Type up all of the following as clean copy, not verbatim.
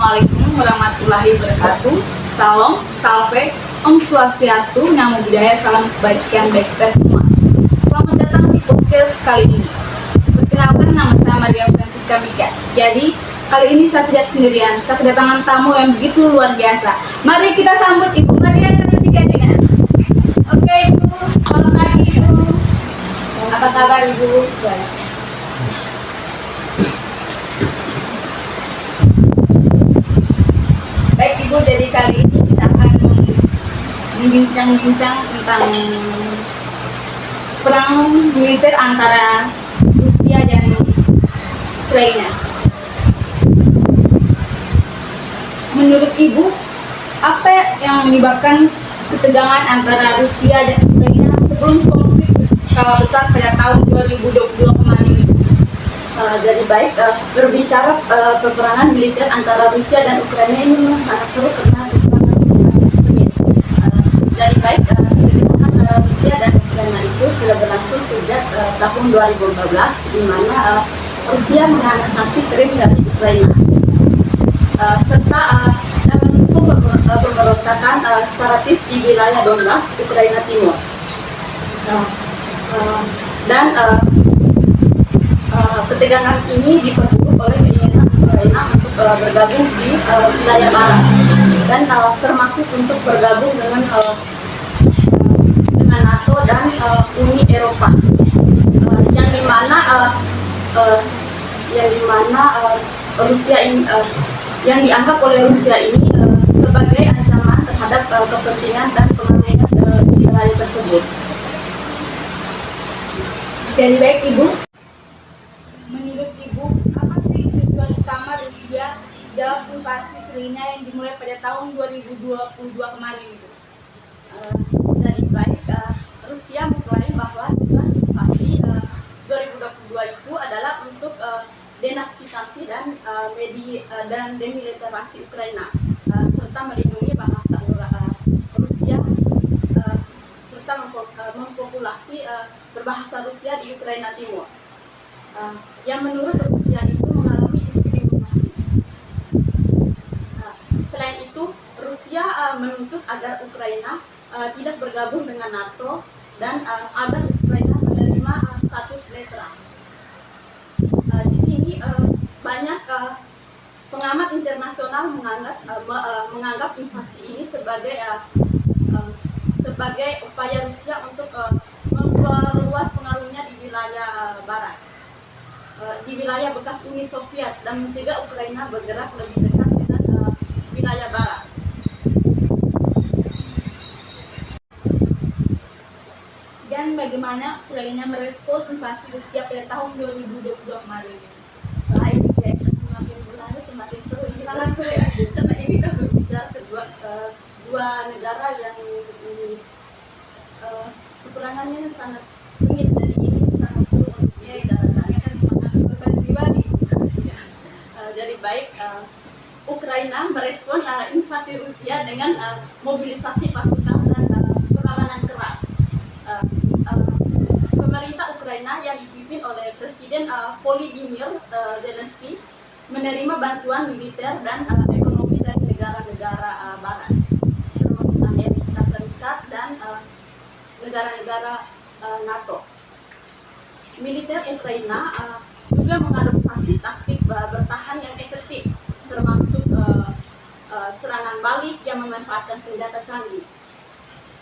Assalamualaikum warahmatullahi wabarakatuh. Salam, salve, Om Swastiastu, Namo Buddhaya, salam kebajikan bagi kita semua. Selamat datang di podcast kali ini. Perkenalkan, nama saya Maria Francisca Mika. Jadi, kali ini saya tidak sendirian, saya kedatangan tamu yang begitu luar biasa. Mari kita sambut Ibu Maria Kartika Dinas. Oke Ibu, selamat pagi Ibu. Apa kabar Ibu? Baik Ibu, jadi kali ini kita akan membincang-bincang tentang perang militer antara Rusia dan Ukraina. Menurut Ibu, apa yang menyebabkan ketegangan antara Rusia dan Ukraina sebelum konflik berskala besar pada tahun 2022 kemarin? Jadi baik, berbicara peperangan militer antara Rusia dan Ukraina ini memang sangat seru karena peperangan ini sangat sengit. Jadi baik, ketegangan antara Rusia dan Ukraina itu sudah berlangsung sejak tahun 2015, di mana Rusia menganeksasi Krim dari Ukraina, serta dalam pemberontakan separatis di wilayah Donbas, Ukraina Timur. Dan ketegangan ini diperburuk oleh keinginan Ukraina untuk bergabung di wilayah barat dan termasuk untuk bergabung dengan NATO dan Uni Eropa, yang dimana Rusia ini yang dianggap oleh Rusia ini sebagai ancaman terhadap kepentingan dan keamanan di wilayah tersebut. Jadi baik Ibu, menurut Ibu, apa sih tujuan utama Rusia dalam invasi Ukraina yang dimulai pada tahun 2022 kemarin Ibu? Dari baik, Rusia mengklaim bahwa tujuan invasi 2022 itu adalah untuk denazifikasi dan demilitarisasi Ukraina, serta melindungi bahasa Rusia, serta mempopulasi berbahasa Rusia di Ukraina Timur, yang menurut Rusia itu mengalami diskriminasi. Selain itu, Rusia menuntut agar Ukraina tidak bergabung dengan NATO dan agar Ukraina menerima status netral. Di sini banyak pengamat internasional menganggap invasi ini sebagai upaya Rusia untuk memperluas pengaruhnya di wilayah barat, di wilayah bekas Uni Soviet, dan mencegah Ukraina bergerak lebih dekat dengan wilayah barat. Dan bagaimana Ukraina merespon invasi Rusia pada tahun 2022 kemarin? Ini kayak semakin bulan semakin seru, ini sangat seru ya, karena ini kan berbicara dua negara yang ini peperangannya sangat sengit, jadi ini sangat seru untuk dibicarakan. Kan jiwa nih. Jadi baik, Ukraina merespon invasi Rusia dengan mobilisasi pasukan dan perlawanan keras. Pemerintah Ukraina yang dipimpin oleh Presiden Volodymyr Zelensky menerima bantuan militer dan ekonomi dari negara-negara barat, termasuk Amerika Serikat dan negara-negara NATO. Militer Ukraina juga mengadopsi taktik bertahan yang efektif, termasuk serangan balik yang memanfaatkan senjata canggih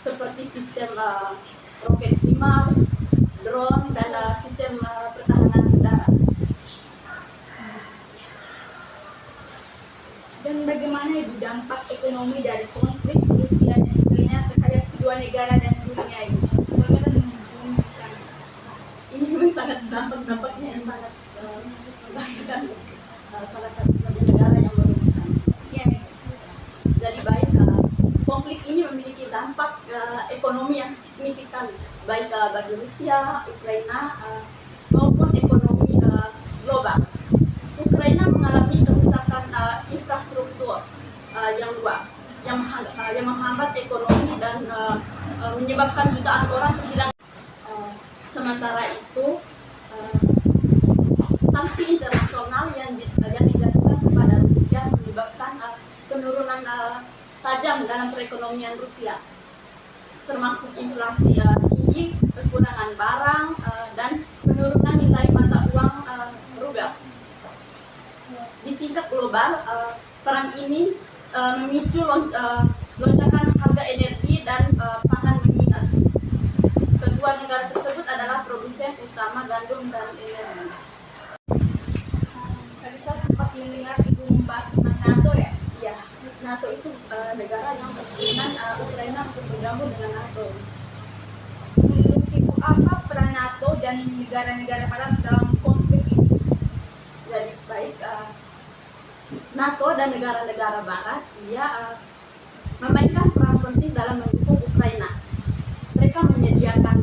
seperti sistem roket HIMARS, drone, dan sistem pertahanan udara. Dan bagaimana Ibu dampak ekonomi dari konflik Rusia dan Ukraina terhadap kedua negara dan dunia ini? Ini memang sangat dampaknya yang sangat membahayakan, salah satu negara yang merugikan. Jadi baik, konflik ini memiliki dampak ekonomi yang signifikan baik bagi Rusia, Ukraina maupun ekonomi global. Ukraina mengalami kerusakan infrastruktur yang luas yang menghambat ekonomi dan menyebabkan jutaan orang kehilangan. Sementara itu, sanksi internasional yang dijatuhkan kepada Rusia menyebabkan penurunan tajam dalam perekonomian Rusia, termasuk inflasi tinggi, kekurangan barang, dan penurunan nilai mata uang rubel. Di tingkat global, perang ini memicu lonjakan harga energi dan pangan meningkat. Kedua negara tersebut adalah produsen utama gandum dan energi. Tadi saya sempat mendengar ibu membahas tentang NATO ya. Ya, NATO itu negara yang berkeinginan Ukraina untuk bergabung dengan NATO. Menurut ibu apa peran NATO dan negara-negara barat dalam konflik ini? Jadi baik NATO dan negara-negara barat dia memainkan peran penting dalam mendukung Ukraina. Mereka menyediakan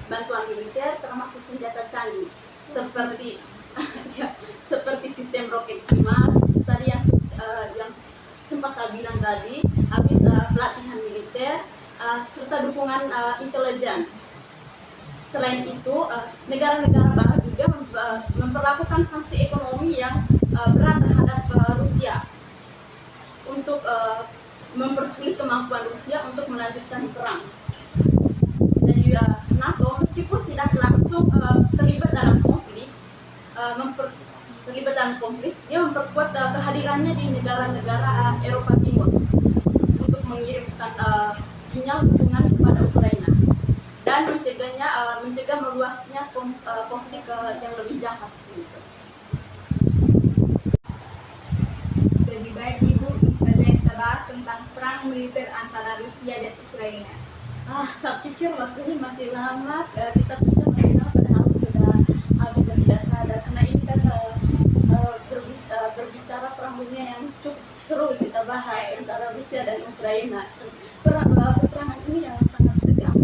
bantuan militer termasuk senjata canggih seperti ya, seperti sistem roket HIMARS tadi yang sempat saya bilang tadi, habis pelatihan militer serta dukungan intelijen. Selain itu, negara-negara barat juga memperlakukan sanksi ekonomi yang berat terhadap Rusia untuk mempersulit kemampuan Rusia untuk melanjutkan perang. Dan juga NATO meskipun tidak langsung terlibat dalam konflik, dia memperkuat kehadirannya di negara-negara Eropa Timur untuk mengirimkan sinyal dukungan kepada Ukraina dan mencegah meluasnya konflik yang lebih jahat. Gitu. Jadi baik ibu, ini saja yang kita bahas tentang perang militer antara Rusia dan Ukraina. Saya pikir waktunya masih lama, kita padahal sudah habis dan tidak sadar karena ini kan berbicara perang dunia yang cukup seru kita bahas antara Rusia dan Ukraina. Peperangan ini yang sangat tegang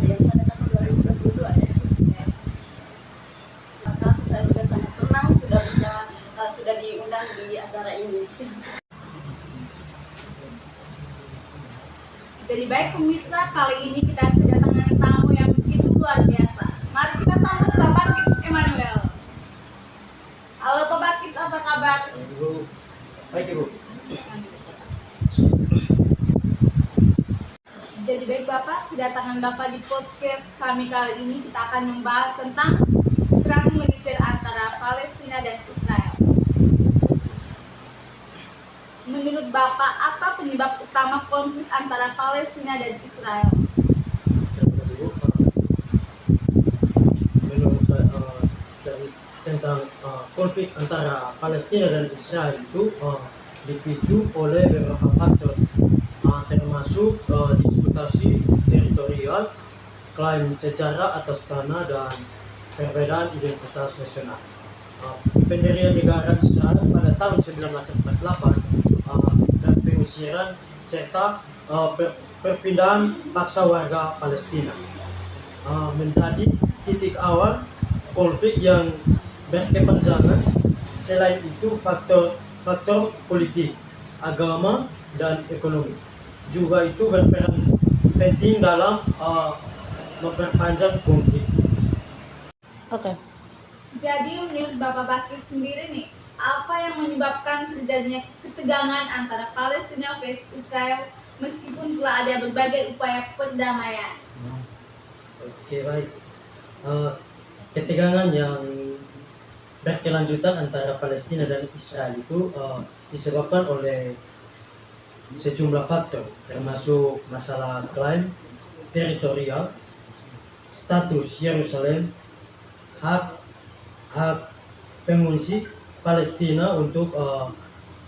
yang pada tahun 2022 ya. Maka saya juga sangat senang sudah diundang di acara ini. Jadi baik pemirsa, kali ini kita kedatangan tamu yang begitu luar biasa. Mari kita sambut Bapak Kits Emmanuel. Halo Bapak Kits, apa kabar? Baik Ibu. Jadi baik Bapak, kedatangan Bapak di podcast kami kali ini kita akan membahas tentang perang militer antara Palestina dan Israel. Menurut Bapak, apa penyebab utama konflik antara Palestina dan Israel? Terima kasih Bu. Menurut saya tentang konflik antara Palestina dan Israel itu dipicu oleh beberapa faktor, termasuk disputasi teritorial, klaim sejarah atas tanah dan perbedaan identitas nasional. Pendirian negara Israel pada tahun 1948 dan pengusiran serta perpindahan paksa warga Palestina menjadi titik awal konflik yang berkepanjangan. Selain itu faktor politik, agama, dan ekonomi juga itu berperan penting dalam memperpanjang konflik. Oke. Jadi menurut Bapak Bakri sendiri nih, apa yang menyebabkan terjadinya ketegangan antara Palestina versus Israel meskipun telah ada berbagai upaya perdamaian? Oke, baik. Ketegangan yang berkelanjutan antara Palestina dan Israel itu disebabkan oleh sejumlah faktor, termasuk masalah klaim teritorial, status Yerusalem, hak pengungsi Palestina untuk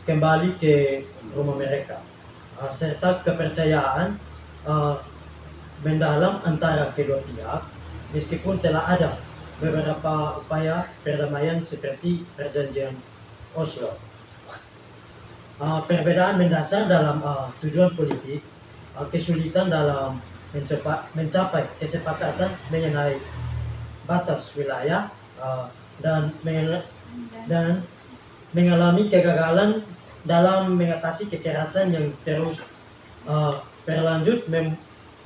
kembali ke rumah mereka, serta kepercayaan mendalam antara kedua pihak. Meskipun telah ada beberapa upaya perdamaian seperti perjanjian Oslo, perbedaan mendasar dalam tujuan politik, kesulitan dalam mencapai kesepakatan mengenai batas wilayah, dan mengalami kegagalan dalam mengatasi kekerasan yang terus berlanjut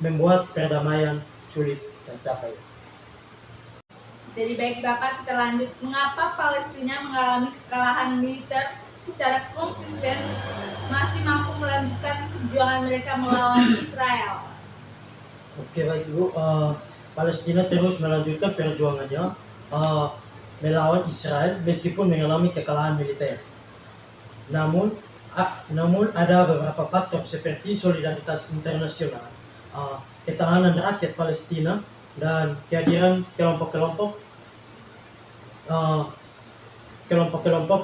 membuat perdamaian sulit tercapai. Jadi baik Bapak, kita lanjut. Mengapa Palestina mengalami kekalahan militer secara konsisten masih mampu melanjutkan perjuangan mereka melawan Israel. Oke baik Ibu, Palestina terus melanjutkan perjuangannya melawan Israel meskipun mengalami kekalahan militer. Namun ada beberapa faktor seperti solidaritas internasional, ketahanan rakyat Palestina, dan kehadiran kelompok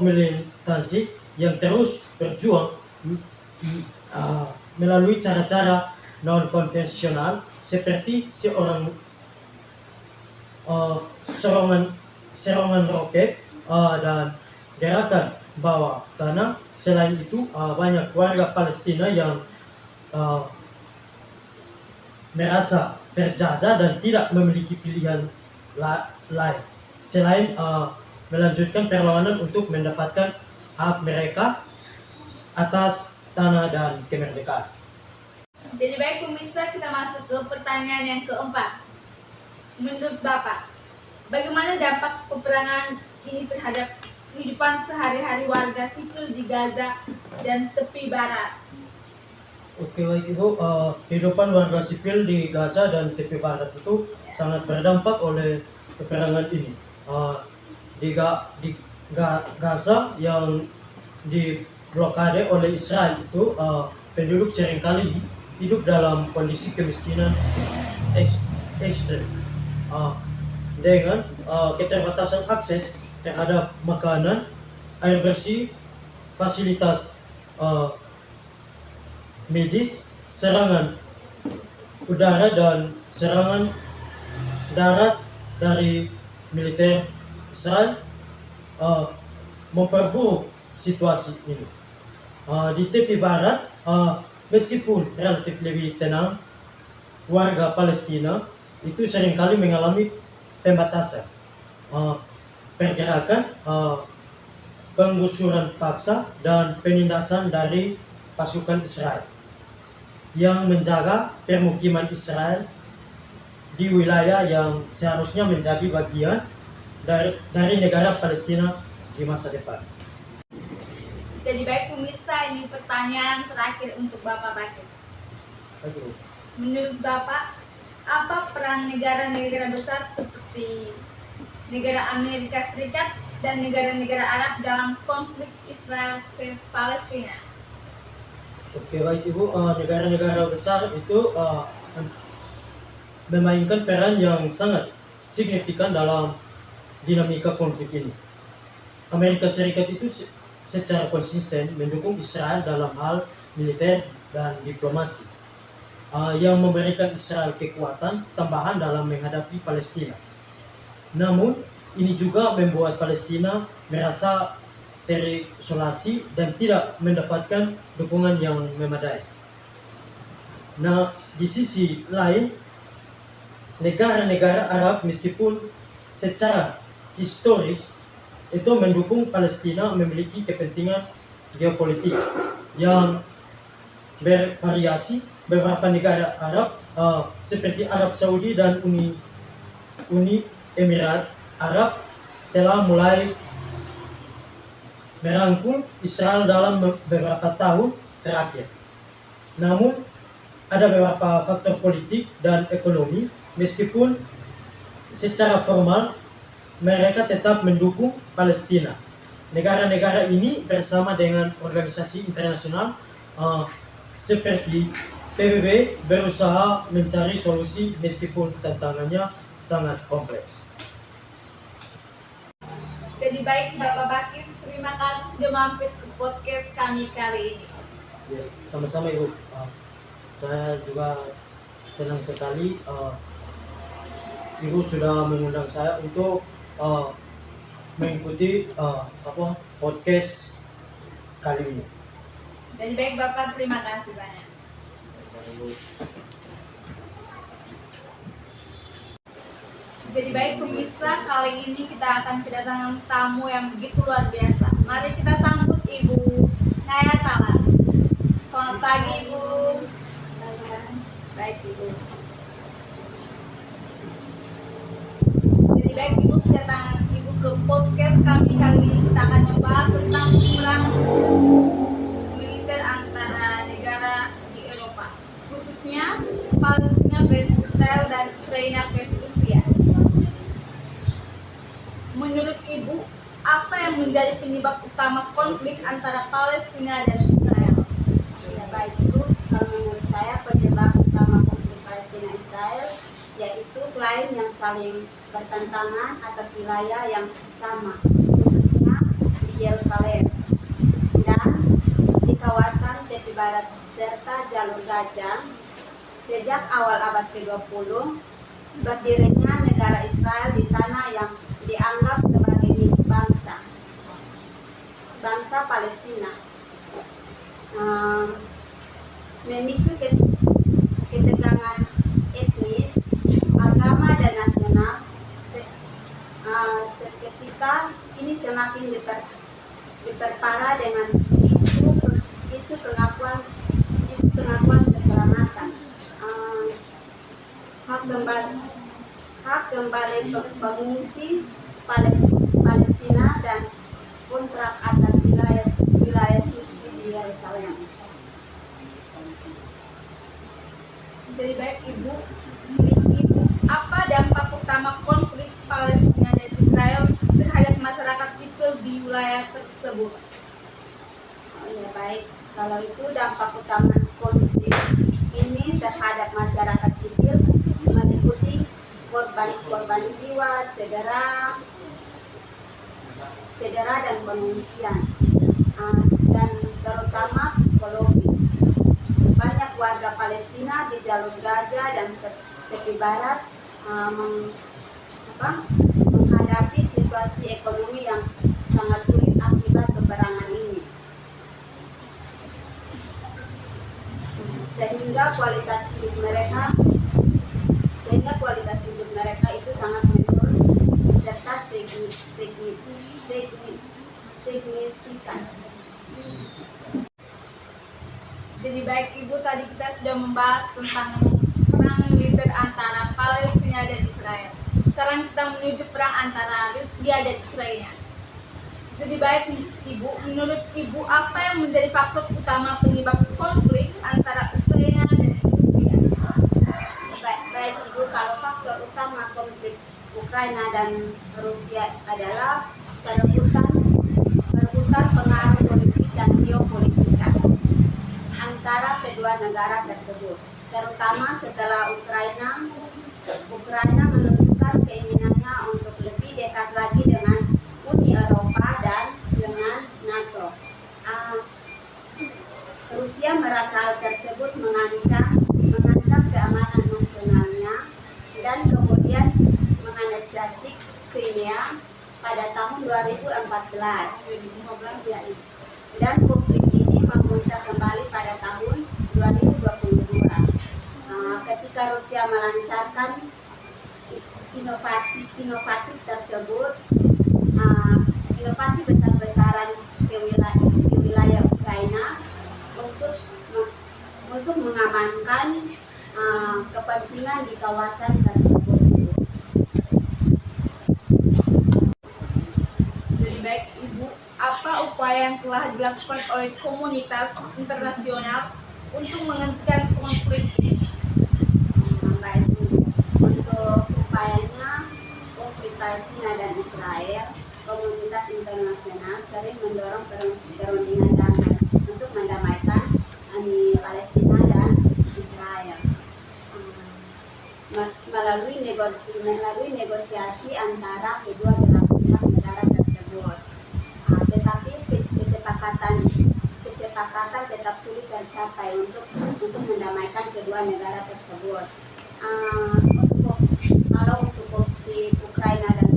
militansi yang terus berjuang melalui cara-cara non konvensional seperti serangan roket dan gerakan bawah tanah. Selain itu banyak warga Palestina yang merasa terjajah dan tidak memiliki pilihan lain selain melanjutkan perlawanan untuk mendapatkan hak mereka atas tanah dan kemerdekaan. Jadi baik pemirsa, kita masuk ke pertanyaan yang keempat. Menurut Bapak, bagaimana dampak peperangan ini terhadap kehidupan sehari-hari warga sipil di Gaza dan tepi barat? Oke baik Ibu, kehidupan warga sipil di Gaza dan tepi barat itu sangat berdampak oleh peperangan ini. Di Gaza yang diblokade oleh Israel itu penduduk seringkali hidup dalam kondisi kemiskinan ekstrem dengan keterbatasan akses terhadap makanan, air bersih, fasilitas medis, serangan udara dan serangan darat dari militer Israel memperburuk situasi ini. Di tepi barat, meskipun relatif lebih tenang, warga Palestina itu seringkali mengalami pembatasan, pergerakan, penggusuran paksa, dan penindasan dari pasukan Israel yang menjaga permukiman Israel di wilayah yang seharusnya menjadi bagian dari negara Palestina di masa depan. Jadi baik pemirsa, ini pertanyaan terakhir untuk Bapak Bakis. Aduh. Menurut Bapak, apa peran negara-negara besar seperti negara Amerika Serikat dan negara-negara Arab dalam konflik Israel vs Palestina? Oke baik Ibu, negara-negara besar itu memainkan peran yang sangat signifikan dalam dinamika konflik ini. Amerika Serikat itu secara konsisten mendukung Israel dalam hal militer dan diplomasi, yang memberikan Israel kekuatan tambahan dalam menghadapi Palestina. Namun, ini juga membuat Palestina merasa terisolasi dan tidak mendapatkan dukungan yang memadai. Nah, di sisi lain, negara-negara Arab meskipun secara historis itu mendukung Palestina memiliki kepentingan geopolitik yang bervariasi. Beberapa negara Arab seperti Arab Saudi dan Uni Emirat Arab telah mulai merangkul Israel dalam beberapa tahun terakhir. Namun ada beberapa faktor politik dan ekonomi meskipun secara formal mereka tetap mendukung Palestina. Negara-negara ini bersama dengan organisasi internasional seperti PBB berusaha mencari solusi meskipun tantangannya sangat kompleks. Jadi baik Bapak Bakis, terima kasih sudah mampir ke podcast kami kali ini. Ya, sama-sama Ibu. Saya juga senang sekali Ibu sudah mengundang saya untuk mengikuti podcast kali ini. Jadi baik Bapak, terima kasih banyak. Jadi baik pemirsa, kali ini kita akan kedatangan tamu yang begitu luar biasa. Mari kita sambut Ibu Naya Tala. Selamat pagi Ibu. Baik Ibu. Jadi baik Ibu, kedatangan Ibu ke podcast kami kali ini. Kita akan membahas tentang peran militer Ukraina versus Rusia. Menurut Ibu, apa yang menjadi penyebab utama konflik antara Palestina dan Israel? Ya baik itu, kalau menurut saya penyebab utama konflik Palestina Israel yaitu klaim yang saling bertentangan atas wilayah yang sama, khususnya di Yerusalem dan di kawasan tepi barat serta jalur Gaza. Sejak awal abad ke-20, berdirinya negara Israel di tanah yang dianggap sebagai milik bangsa Palestina, memicu ketegangan etnis, agama dan nasional. Seketika ini semakin diperparah dengan isu pengakuan keselamatan, hak kembali pengungsi Palestina dan kontrak atas wilayah suci di Yerusalem. Jadi baik Ibu, menurut Ibu, apa dampak utama konflik Palestina dan Israel terhadap masyarakat sipil di wilayah tersebut? Oh ya baik, kalau itu dampak utama konflik ini terhadap masyarakat sipil meliputi korban jiwa, cedera dan pengungsian, dan terutama psikologis. Banyak warga Palestina di jalur Gaza dan tepi barat menghadapi situasi ekonomi yang sangat sulit akibat peperangan ini, sehingga kualitas hidup mereka itu sangat menurun serta signifikan. Jadi baik Ibu, tadi kita sudah membahas tentang perang militer antara Palestina dan Israel. Sekarang kita menuju perang antara Rusia dan Ukraina. Jadi baik Ibu, menurut Ibu apa yang menjadi faktor utama penyebab konflik antara Ukraina dan Rusia? Baik Ibu, kalau faktor utama konflik Ukraina dan Rusia adalah perebutan pengaruh politik dan geopolitika antara kedua negara tersebut, terutama setelah Ukraina menunjukkan keinginannya untuk lebih dekat lagi dengan Uni Eropa dan dengan NATO. Rusia merasa hal tersebut mengancam keamanan nasionalnya dan kemudian menganeksasi Crimea pada tahun 2015 ya, dan konflik ini memuncak kembali pada tahun 2022 ketika Rusia melancarkan inovasi tersebut, inovasi besar-besaran ke wilayah Ukraina untuk mengamankan kepentingan di kawasan tersebut. Jadi baik Ibu, apa upaya yang telah dilakukan oleh komunitas internasional untuk menghentikan konflik ini? Baik, untuk upayanya konflik Palestina dan Israel, komunitas internasional sering mendorong perundingan damai untuk mendamaikan Palestina dan Israel melalui negosiasi antara kedua belah pihak negara tersebut. Tetapi kesepakatan tetap sulit tercapai untuk mendamaikan kedua negara tersebut. Kalau untuk konflik Ukraina dan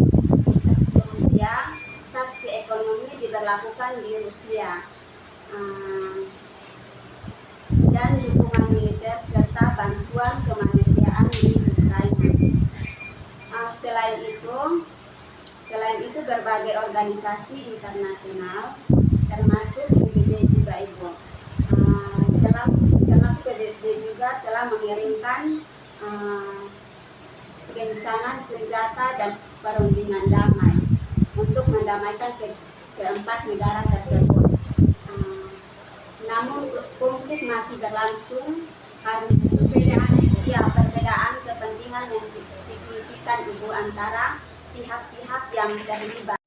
Rusia, sanksi ekonomi diberlakukan di Rusia, dan dukungan militer serta bantuan kemanusiaan di Ukraina. Selain itu berbagai organisasi internasional termasuk PBB juga Ibu, termasuk PBB juga telah mengirimkan gencangan senjata dan perundingan damai untuk mendamaikan keempat negara tersebut. Namun konflik masih berlangsung karena perbedaan kepentingan yang diskusikan Ibu antara pihak-pihak yang terlibat.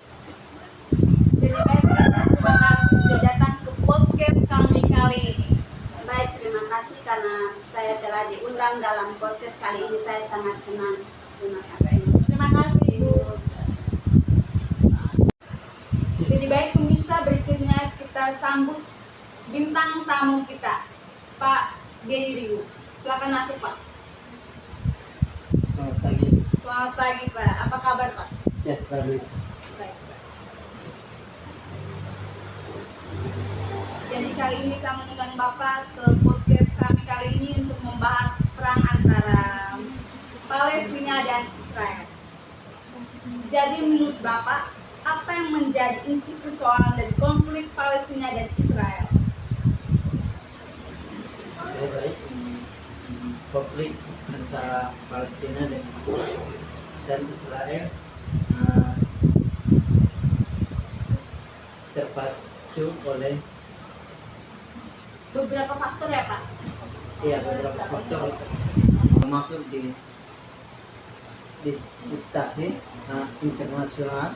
Jadi baik, terima kasih sudah datang ke podcast kami kali ini. Baik, terima kasih karena saya telah diundang dalam podcast kali ini. Saya sangat senang. Terima kasih. Terima kasih Ibu. Jadi baik pemirsa, berikutnya kita sambut bintang tamu kita, Pak Gedi Riu. Silakan masuk Pak. Selamat pagi, Selamat pagi Pak. Apa kabar Pak? sehat selalu. Baik Pak. Jadi kali ini saya mengundang Bapak ke podcast kami kali ini untuk membahas perang antara Palestina dan Israel. Jadi menurut Bapak, apa yang menjadi inti persoalan dari konflik Palestina dan Israel? Oke, baik. Konflik antara Palestina dan Israel terpacu oleh Beberapa faktor ya Pak? beberapa faktor termasuk di disputasi internasional,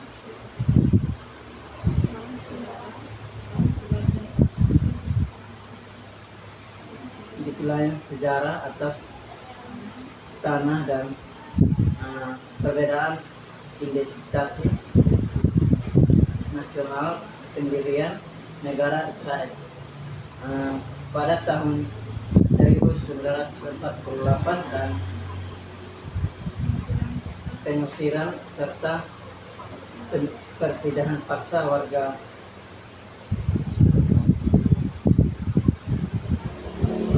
di pelayan sejarah atas tanah dan perbedaan identitas nasional pendirian negara Israel. Pada tahun 1948 dan pengusiran serta perpindahan paksa warga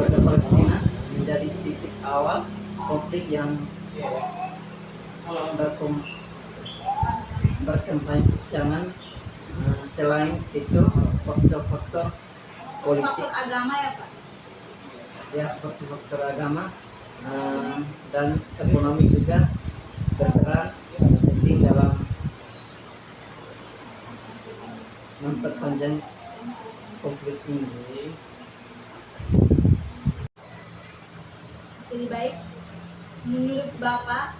Palestina menjadi titik awal konflik yang berkepanjangan. Selain itu, faktor-faktor politik Faktor agama ya Pak? ya seperti faktor agama dan ekonomi juga berperan penting dalam memperpanjang konflik ini. Jadi baik, menurut Bapak,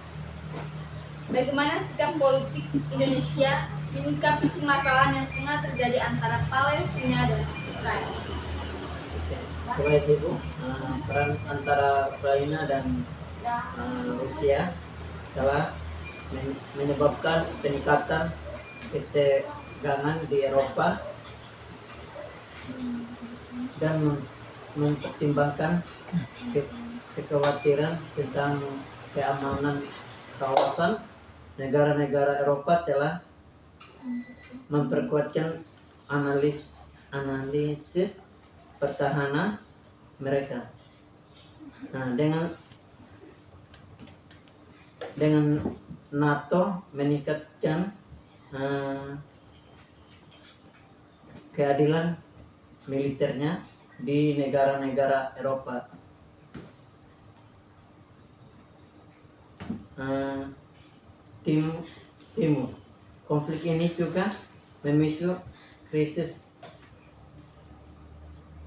bagaimana sikap politik Indonesia menyikapi permasalahan yang tengah terjadi antara Palestina dan Israel? Baik Ibu, peran antara Ukraina dan Rusia telah menyebabkan peningkatan ketegangan di Eropa dan mempertimbangkan kekhawatiran tentang keamanan kawasan. Negara-negara Eropa telah memperkuatkan analisis pertahanan mereka. Nah, dengan NATO meningkatkan keadilan militernya di negara-negara Eropa. Timur. Konflik ini juga memicu krisis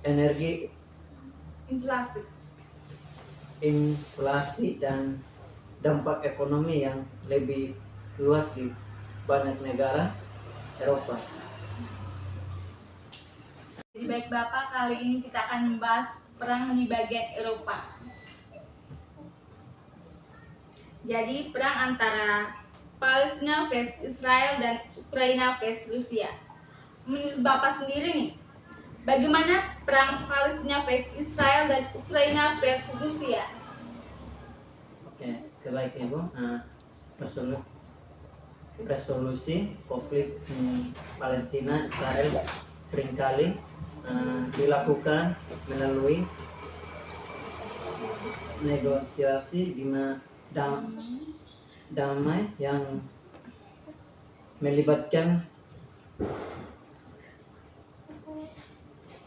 energi, inflasi dan dampak ekonomi yang lebih luas di banyak negara Eropa. Jadi baik Bapak, kali ini kita akan membahas perang di bagian Eropa. Jadi perang antara Palestina vs Israel dan Ukraina vs Rusia. Menurut Bapak sendiri nih, bagaimana perang Palestina vs Israel dan Ukraina vs Rusia? Oke, baik Ibu. Resolusi konflik Palestina Israel seringkali dilakukan melalui negosiasi damai yang melibatkan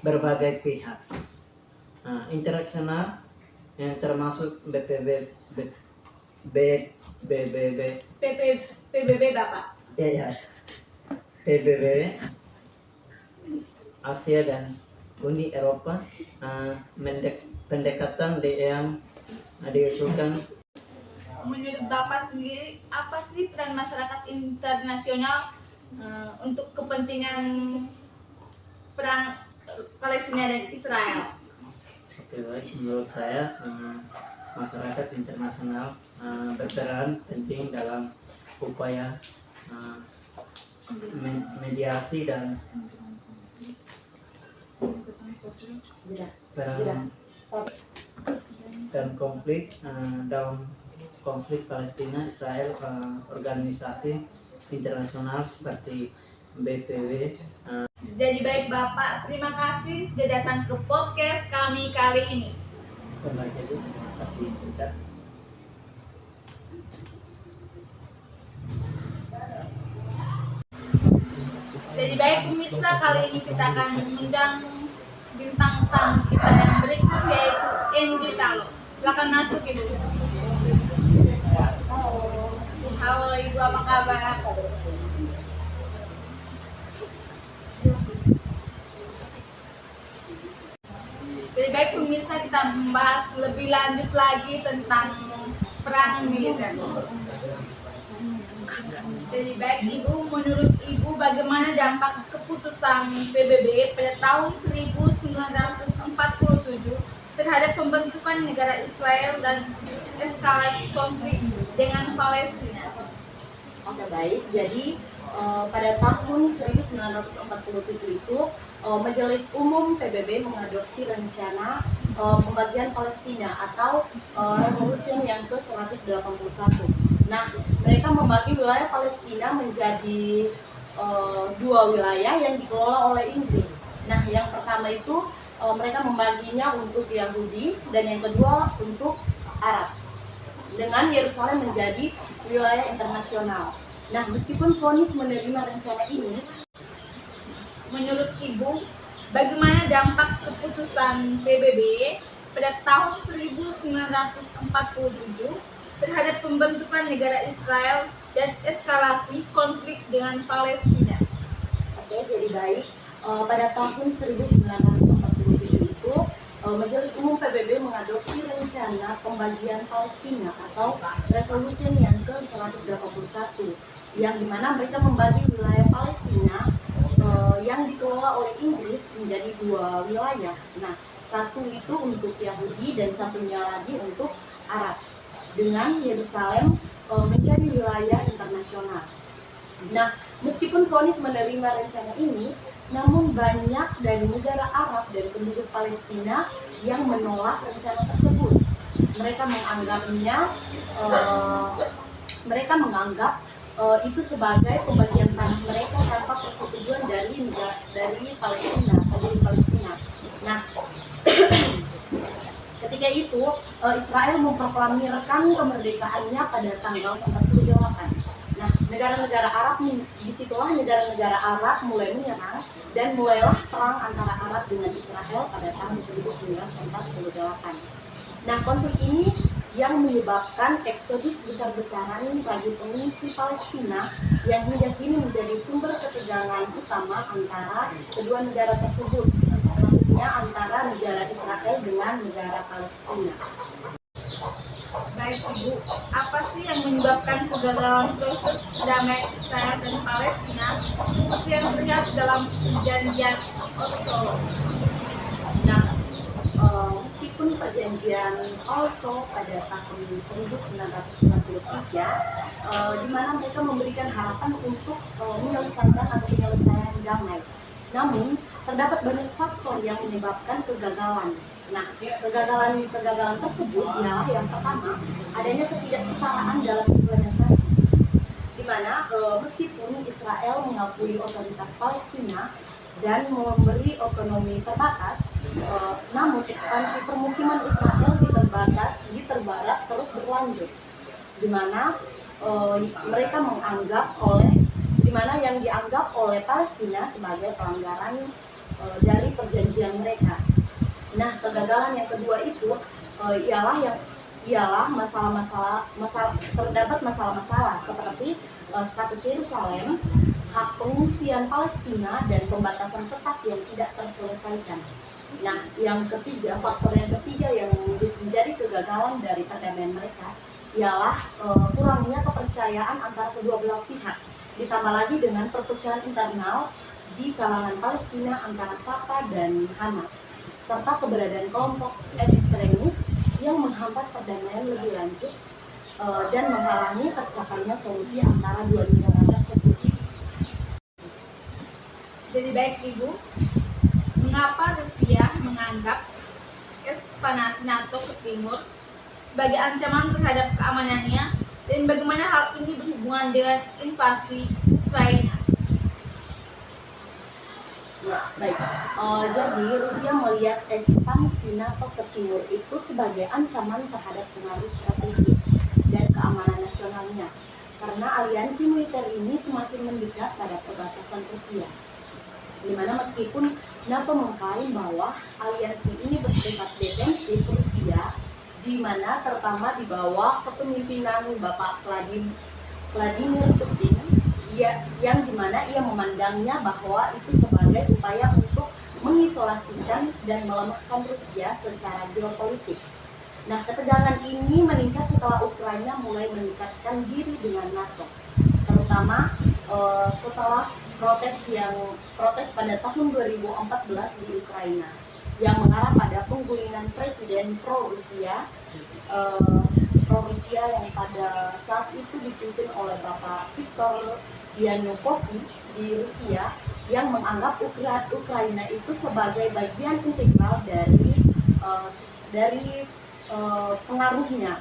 berbagai pihak internasional yang termasuk PBB Bapak. PBB, Asia dan Uni Eropa. Pendekatan yang diusulkan menurut Bapak sendiri apa sih peran masyarakat internasional untuk kepentingan perang Palestina dan Israel? Oke, baik. Menurut saya masyarakat internasional berperan penting dalam upaya mediasi dan perang dan konflik dalam konflik Palestina Israel. Organisasi internasional seperti BPW. Jadi baik Bapak, terima kasih sudah datang ke podcast kami kali ini. Terima kasih juga. Jadi baik pemirsa, kali ini kita akan mengundang bintang tamu kita yang berikut yaitu Angie Talo. Silakan masuk Ibu. Halo Ibu, apa kabar? Jadi baik pemirsa, kita membahas lebih lanjut lagi tentang perang militer. Jadi baik Ibu, menurut Ibu bagaimana dampak keputusan PBB pada tahun 1947 terhadap pembentukan negara Israel dan eskalasi konflik dengan Palestina? Oke, baik, jadi pada tahun 1947 itu Majelis Umum PBB mengadopsi rencana pembagian Palestina atau Revolution yang ke-181. Nah, mereka membagi wilayah Palestina menjadi dua wilayah yang dikelola oleh Inggris. Nah, yang pertama itu mereka membaginya untuk Yahudi dan yang kedua untuk Arab, dengan Yerusalem menjadi wilayah internasional. Nah, meskipun vonis menerima rencana ini, menurut Ibu bagaimana dampak keputusan PBB pada tahun 1947 terhadap pembentukan negara Israel dan eskalasi konflik dengan Palestina? oke, jadi baik, pada tahun 1947 itu Majelis Umum PBB mengadopsi rencana pembagian Palestina atau Revolution yang ke-181, yang dimana mereka membagi wilayah Palestina yang dikelola oleh Inggris menjadi dua wilayah. Nah, satu itu untuk Yahudi dan satunya lagi untuk Arab, dengan Yerusalem menjadi wilayah internasional. Nah, meskipun vonis menerima rencana ini, namun banyak dari negara Arab dan penduduk Palestina yang menolak rencana tersebut. Mereka menganggap itu sebagai pembagian tanah mereka tanpa persetujuan dari Palestina. Nah, ketika itu Israel memproklamirkan kemerdekaannya pada tanggal 48. Nah, negara-negara Arab, disitulah negara-negara Arab mulai menyerang dan mulailah perang antara Arab dengan Israel pada tahun 1948. Nah, konflik ini yang menyebabkan eksodus besar-besaran bagi pengungsi Palestina yang hingga kini menjadi sumber ketegangan utama antara kedua negara tersebut, maksudnya antara negara Israel dengan negara Palestina. Baik Ibu, apa sih yang menyebabkan kegagalan proses damai Israel dan Palestina seperti yang terlihat dalam perjanjian Oslo? Nah, meskipun perjanjian Oslo pada tahun 1993 di mana mereka memberikan harapan untuk penyelesaian damai, namun terdapat banyak faktor yang menyebabkan kegagalan. Nah, kegagalan tersebut ialah yang pertama, adanya ketidaksetaraan dalam implementasi, di mana meskipun Israel mengakui otoritas Palestina dan memberi otonomi terbatas, namun ekspansi permukiman Israel di terbarat terus berlanjut, di mana yang dianggap oleh Palestina sebagai pelanggaran dari perjanjian mereka. Nah, kegagalan yang kedua itu ialah terdapat masalah-masalah seperti status Yerusalem, hak pengungsian Palestina, dan pembatasan tetap yang tidak terselesaikan. Nah, faktor yang ketiga yang menjadi kegagalan dari perdamaian mereka ialah kurangnya kepercayaan antara kedua belah pihak, ditambah lagi dengan perpecahan internal di kalangan Palestina antara Fatah dan Hamas, serta keberadaan kelompok ekstremis yang menghambat perdamaian lebih lanjut dan menghalangi tercapainya solusi antara dua negara tersebut. Jadi baik Ibu, mengapa Rusia menganggap ekspansi NATO ke timur sebagai ancaman terhadap keamanannya, dan bagaimana hal ini berhubungan dengan invasi Ukraina? Ya, baik. Jadi Rusia melihat ekspansi NATO ke timur itu sebagai ancaman terhadap pengaruh strategis dan keamanan nasionalnya, karena aliansi militer ini semakin mendekat pada perbatasan Rusia. Di mana meskipun NATO mengklaim bahwa aliansi ini bersifat defensif Rusia, di mana terutama di bawah kepemimpinan Bapak Vladimir Putin, yang dimana ia memandangnya bahwa itu sebagai upaya untuk mengisolasikan dan melemahkan Rusia secara geopolitik. Nah, ketegangan ini meningkat setelah Ukraina mulai meningkatkan diri dengan NATO, terutama setelah protes pada tahun 2014 di Ukraina yang mengarah pada penggulingan presiden pro-Rusia yang pada saat itu dipimpin oleh Bapak Viktor Yanukovych di Rusia, yang menganggap Ukraina itu sebagai bagian integral dari pengaruhnya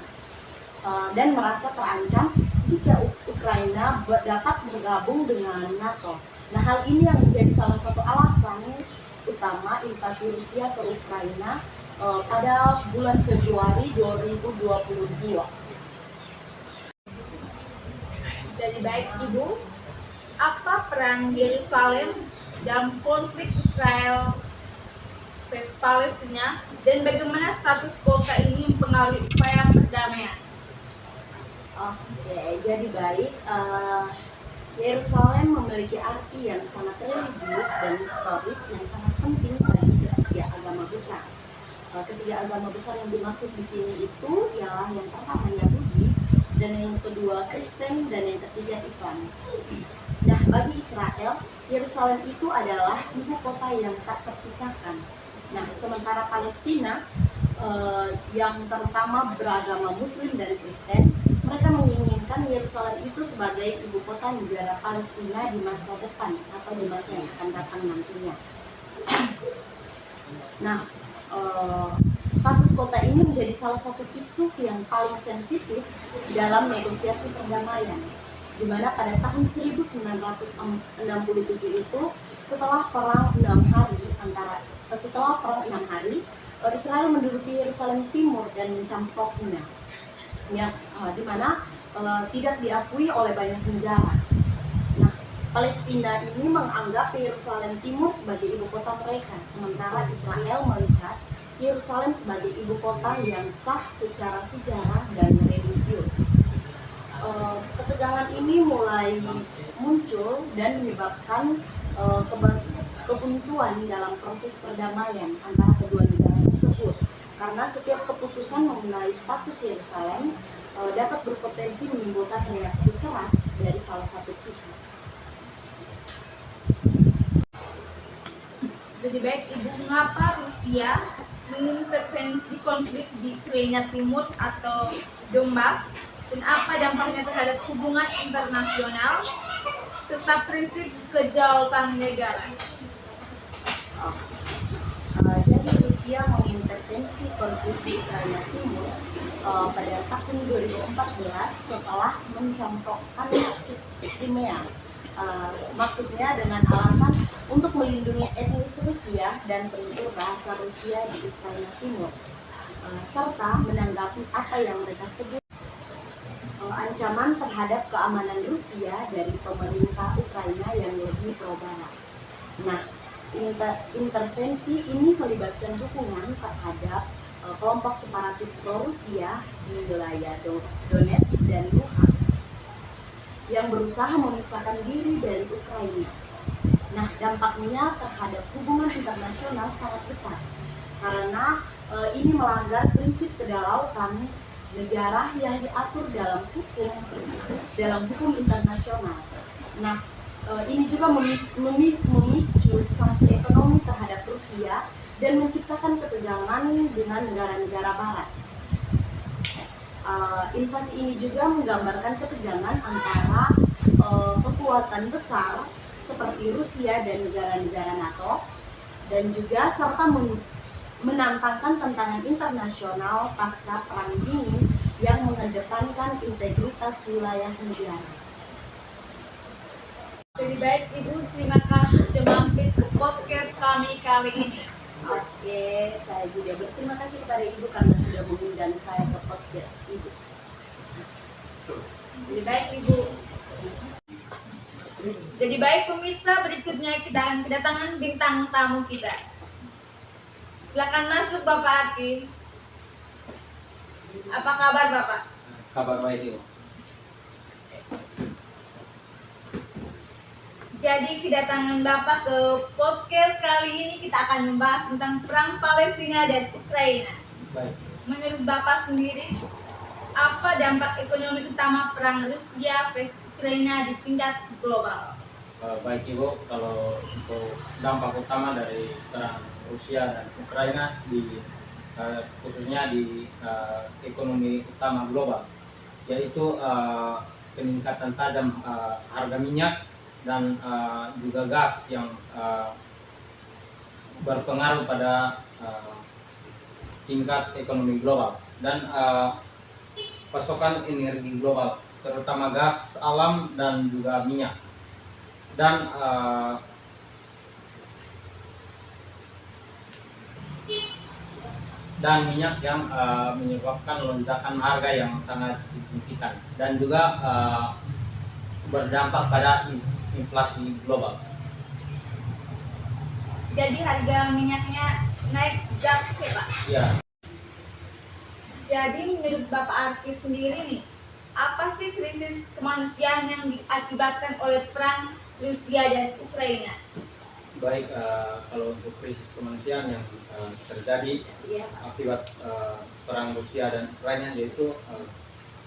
dan merasa terancam jika Ukraina dapat bergabung dengan NATO. Nah, hal ini yang menjadi salah satu alasan utama invasi Rusia ke Ukraina pada bulan Februari 2022. Jadi baik Ibu, apa peran Yerusalem dalam konflik Israel vs Palestina, dan bagaimana status kota ini mempengaruhi upaya perdamaian? Oke, jadi baik. Yerusalem memiliki arti yang sangat religius dan historis yang sangat penting bagi ketiga agama besar. Ketiga agama besar yang dimaksud di sini itu ialah yang pertama Yahudi, dan yang kedua Kristen, dan yang ketiga Islam. Nah, bagi Israel, Yerusalem itu adalah ibu kota yang tak terpisahkan. Nah, sementara Palestina yang terutama beragama Muslim dan Kristen, mereka menginginkan Yerusalem itu sebagai ibu kota negara Palestina di masa depan atau di masa yang akan datang nantinya. Nah, status kota ini menjadi salah satu isu yang paling sensitif dalam negosiasi perdamaian, di mana pada tahun 1967 itu setelah perang 6 hari Israel menduduki Yerusalem Timur dan mencampurnya, di mana tidak diakui oleh banyak negara. Nah, Palestina ini menganggap Yerusalem Timur sebagai ibu kota mereka, sementara Israel melihat Yerusalem sebagai ibu kota yang sah secara sejarah dan religius. Ketegangan ini mulai muncul dan menyebabkan kebuntuan dalam proses perdamaian antara kedua negara tersebut, karena setiap keputusan mengenai status Yerusalem dapat berpotensi menimbulkan reaksi keras dari salah satu pihak. Jadi baik Ibu, mengapa Rusia mengintervensi konflik di Ukraina Timur atau Donbas, dan apa dampaknya terhadap hubungan internasional serta prinsip kedaulatan negara? Jadi Rusia mengintervensi konflik di Ukraina Timur pada tahun 2014 setelah mencampurkan Crimea. Maksudnya dengan alasan untuk melindungi etnis Rusia dan penduduk bahasa Rusia di Ukraina Timur, serta menanggapi apa yang mereka sebut ancaman terhadap keamanan Rusia dari pemerintah Ukraina yang lebih pro-barat. Nah, intervensi ini melibatkan dukungan terhadap kelompok separatis pro-Rusia di wilayah Donetsk dan Luhansk yang berusaha memisahkan diri dari Ukraina. Nah, dampaknya terhadap hubungan internasional sangat besar, karena ini melanggar prinsip kedaulatan negara yang diatur dalam hukum internasional. Nah, ini juga memicu sanksi ekonomi terhadap Rusia dan menciptakan ketegangan dengan negara-negara Barat. Invasi ini juga menggambarkan ketegangan antara kekuatan besar seperti Rusia dan negara-negara NATO, dan juga serta menantangkan tantangan internasional pasca Perang Dingin yang mengedepankan integritas wilayah negara. Jadi baik Ibu, terima kasih sudah mampir ke podcast kami kali ini. Oke, saya juga berterima kasih kepada Ibu karena sudah mengundang saya ke podcast Ibu. Jadi baik Ibu. Jadi baik pemirsa, berikutnya kita akan kedatangan bintang tamu kita. Silakan masuk Bapak Aki. Apa kabar Bapak? Kabar baik Ibu. Jadi kedatangan Bapak ke podcast kali ini kita akan membahas tentang perang Palestina dan Ukraina. Baik. Menurut Bapak sendiri, apa dampak ekonomi utama perang Rusia versus Ukraina di tingkat global? Baik Ibu, kalau untuk dampak utama dari perang Rusia dan Ukraina di khususnya di ekonomi utama global, yaitu peningkatan tajam harga minyak dan juga gas yang berpengaruh pada tingkat ekonomi global dan pasokan energi global, terutama gas alam dan juga minyak. Dan minyak yang menyebabkan lonjakan harga yang sangat signifikan dan juga berdampak pada inflasi global. Jadi harga minyaknya naik drastis Pak. Ya, Jadi menurut Bapak Arki sendiri nih, apa sih krisis kemanusiaan yang diakibatkan oleh perang Rusia dan Ukraina? baik kalau untuk krisis kemanusiaan yang terjadi akibat perang Rusia dan Ukraina, yaitu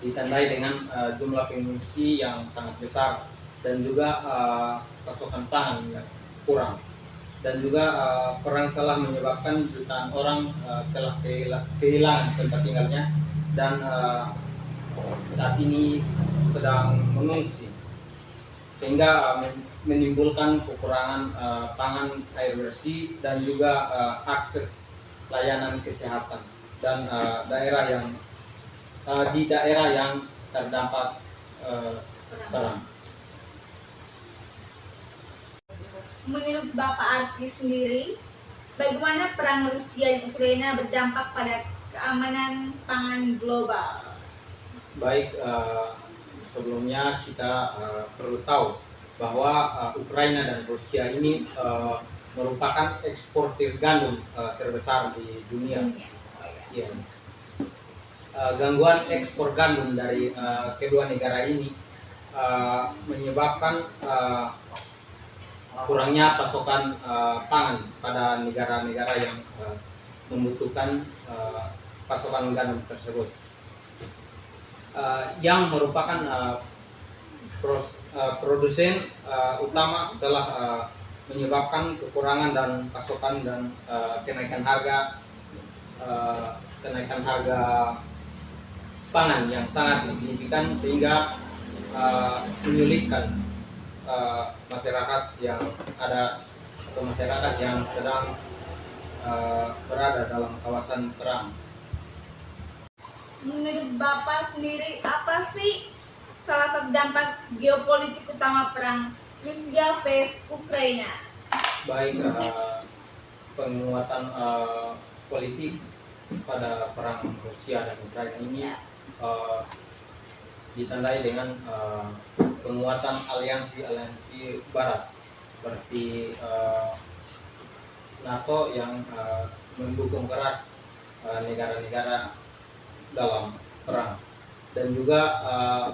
ditandai dengan jumlah pengungsi yang sangat besar dan juga pasokan pangan yang kurang, dan juga perang telah menyebabkan jutaan orang telah kehilangan tempat tinggalnya dan saat ini sedang mengungsi, sehingga menimbulkan kekurangan pangan, air bersih, dan juga akses layanan kesehatan dan di daerah yang terdampak perang. Menurut Bapak Arki sendiri, bagaimana perang Rusia dan Ukraina berdampak pada keamanan pangan global? Baik, sebelumnya kita perlu tahu bahwa Ukraina dan Rusia ini merupakan eksportir gandum terbesar di dunia. Ya. Gangguan ekspor gandum dari kedua negara ini menyebabkan kurangnya pasokan pangan pada negara-negara yang membutuhkan pasokan gandum tersebut, yang merupakan produsen utama, telah menyebabkan kekurangan dan pasokan dan kenaikan harga pangan yang sangat signifikan, sehingga menyulitkan masyarakat yang ada atau masyarakat yang sedang berada dalam kawasan perang. Menurut Bapak sendiri, apa sih salah satu dampak geopolitik utama perang Rusia vs Ukraina? Baik, penguatan politik pada perang Rusia dan Ukraina ini ditandai dengan penguatan aliansi Barat seperti NATO yang mendukung keras negara-negara dalam perang, dan juga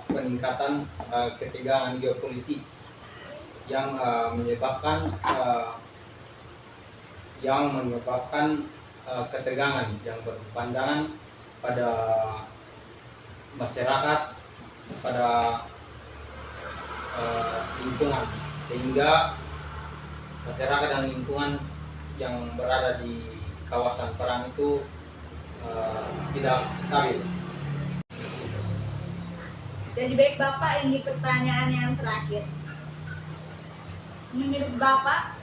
peningkatan ketegangan geopolitik yang menyebabkan ketegangan yang berkepanjangan pada masyarakat, pada lingkungan, sehingga masyarakat dan lingkungan yang berada di kawasan perang itu tidak stabil. Jadi baik Bapak, ini pertanyaan yang terakhir. Menurut Bapak,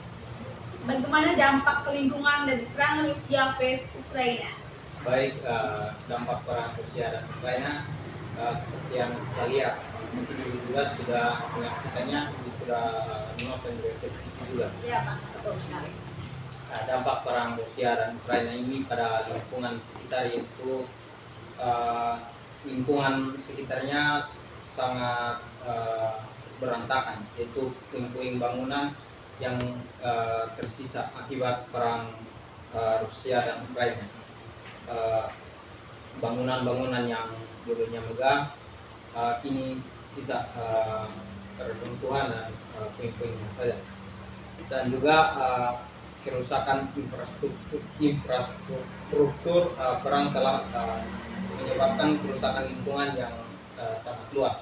bagaimana dampak ke lingkungan dari perang Rusia vs Ukraina? Baik, dampak perang Rusia dan Ukraina seperti yang kita lihat, mungkin ibu juga sudah menyaksikannya, ibu sudah menonton juga televisi juga. Ya Pak, betul sekali. Dampak perang Rusia dan Ukraina ini pada lingkungan sekitar, yaitu lingkungan sekitarnya sangat berantakan, yaitu puing-puing bangunan yang tersisa akibat perang Rusia dan Ukraina. Bangunan-bangunan yang dulunya megah kini sisa reruntuhan dan puing-puingnya saja, dan juga kerusakan infrastruktur perang telah menyebabkan kerusakan lingkungan yang sangat luas,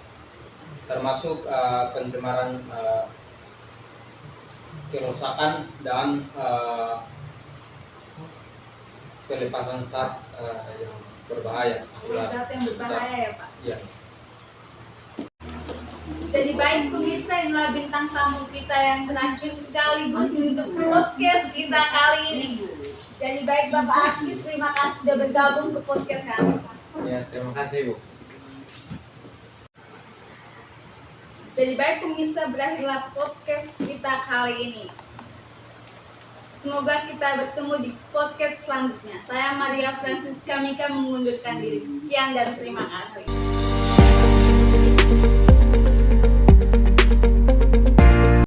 termasuk pencemaran, kerusakan dan pelepasan zat yang berbahaya. Zat yang berbahaya ya Pak. Ya. Jadi baik pemirsa, inilah bintang tamu kita yang terakhir sekaligus menutup podcast kita kali ini. Jadi baik Bapak Akid, terima kasih sudah bergabung ke podcast kami. Ya, terima kasih Bu. Jadi baik pemirsa, berakhirlah podcast kita kali ini. Semoga kita bertemu di podcast selanjutnya. Saya Maria Francisca Mika mengundurkan diri. Sekian dan terima kasih.